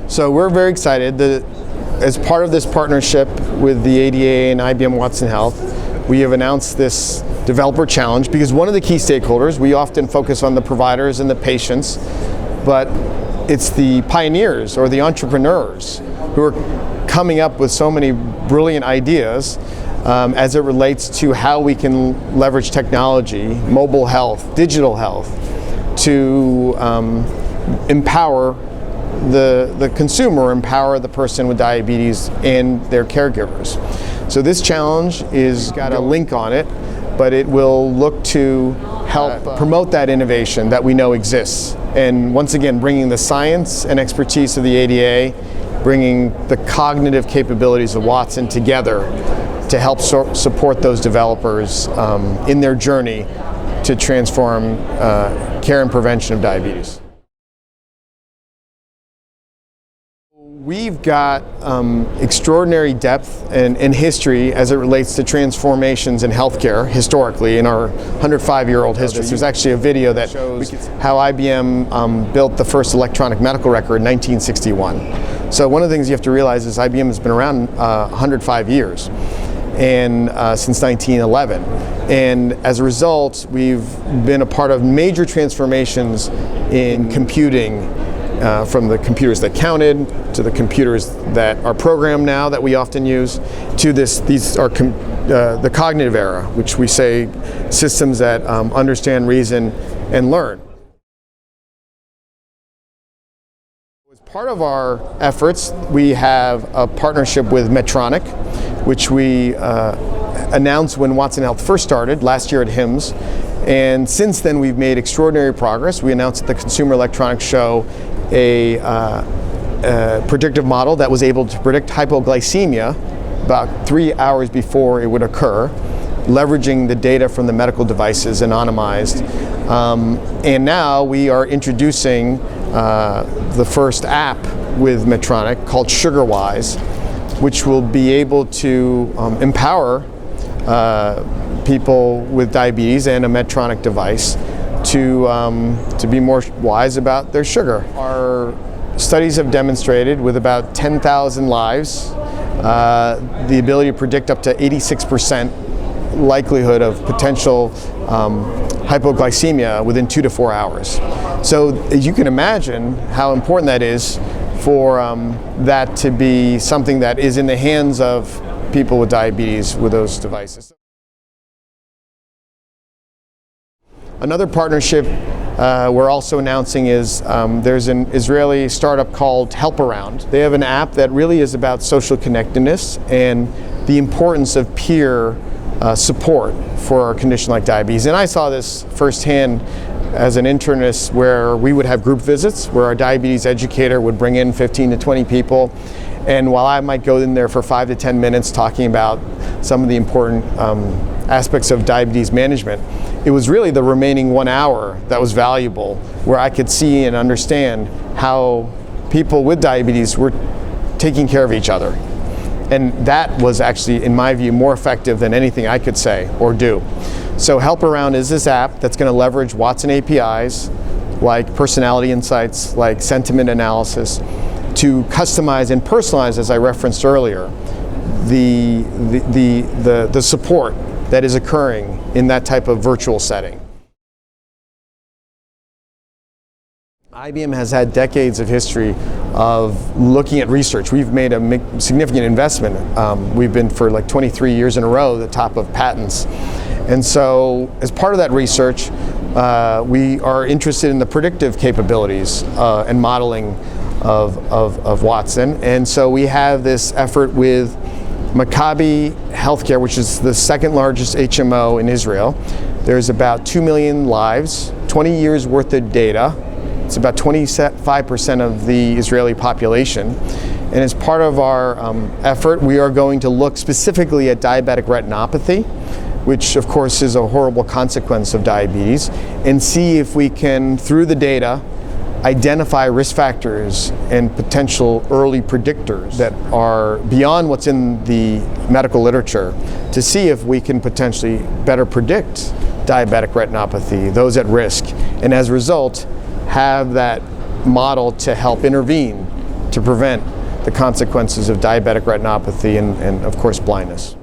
So we're very excited that as part of this partnership with the ADA and IBM Watson Health, we have announced this developer challenge because one of the key stakeholders, we often focus on the providers and the patients, but it's the pioneers or the entrepreneurs who are coming up with so many brilliant ideas as it relates to how we can leverage technology, mobile health, digital health, to empower the consumer, empower the person with diabetes and their caregivers. So this challenge is got a link on it, but it will look to help promote that innovation that we know exists. And once again, bringing the science and expertise of the ADA, bringing the cognitive capabilities of Watson together to help support those developers in their journey to transform care and prevention of diabetes. We've got extraordinary depth and history as it relates to transformations in healthcare historically in our 105-year-old history. There's actually a video that shows how IBM built the first electronic medical record in 1961. So one of the things you have to realize is IBM has been around 105 years and since 1911. And as a result, we've been a part of major transformations in computing, from the computers that counted to the computers that are programmed now that we often use to these are the cognitive era, which we say systems that understand, reason, and learn. As part of our efforts, we have a partnership with Medtronic, which we announced when Watson Health first started last year at HIMSS. And since then, we've made extraordinary progress. We announced at the Consumer Electronics Show a predictive model that was able to predict hypoglycemia about 3 hours before it would occur, leveraging the data from the medical devices anonymized. And now we are introducing the first app with Medtronic called SugarWise, which will be able to empower people with diabetes and a Medtronic device to be more wise about their sugar. Our studies have demonstrated with about 10,000 lives the ability to predict up to 86% likelihood of potential hypoglycemia within 2 to 4 hours. So as you can imagine how important that is for that to be something that is in the hands of people with diabetes with those devices. Another partnership we're also announcing is there's an Israeli startup called HelpAround. They have an app that really is about social connectedness and the importance of peer support for a condition like diabetes. And I saw this firsthand as an internist where we would have group visits where our diabetes educator would bring in 15 to 20 people. And while I might go in there for 5 to 10 minutes talking about some of the important aspects of diabetes management, it was really the remaining 1 hour that was valuable, where I could see and understand how people with diabetes were taking care of each other. And that was actually, in my view, more effective than anything I could say or do. So HelpAround is this app that's going to leverage Watson APIs, like personality insights, like sentiment analysis, to customize and personalize, as I referenced earlier, the support that is occurring in that type of virtual setting. IBM has had decades of history of looking at research. We've made a significant investment. We've been for like 23 years in a row the top of patents. And so as part of that research, we are interested in the predictive capabilities and modeling of Watson. And so we have this effort with Maccabi Healthcare, which is the second largest HMO in Israel. There's about 2 million lives, 20 years worth of data. It's about 25% of the Israeli population. And as part of our effort, we are going to look specifically at diabetic retinopathy, which of course is a horrible consequence of diabetes, and see if we can, through the data, identify risk factors and potential early predictors that are beyond what's in the medical literature to see if we can potentially better predict diabetic retinopathy, those at risk, and as a result, have that model to help intervene to prevent the consequences of diabetic retinopathy and of course, blindness.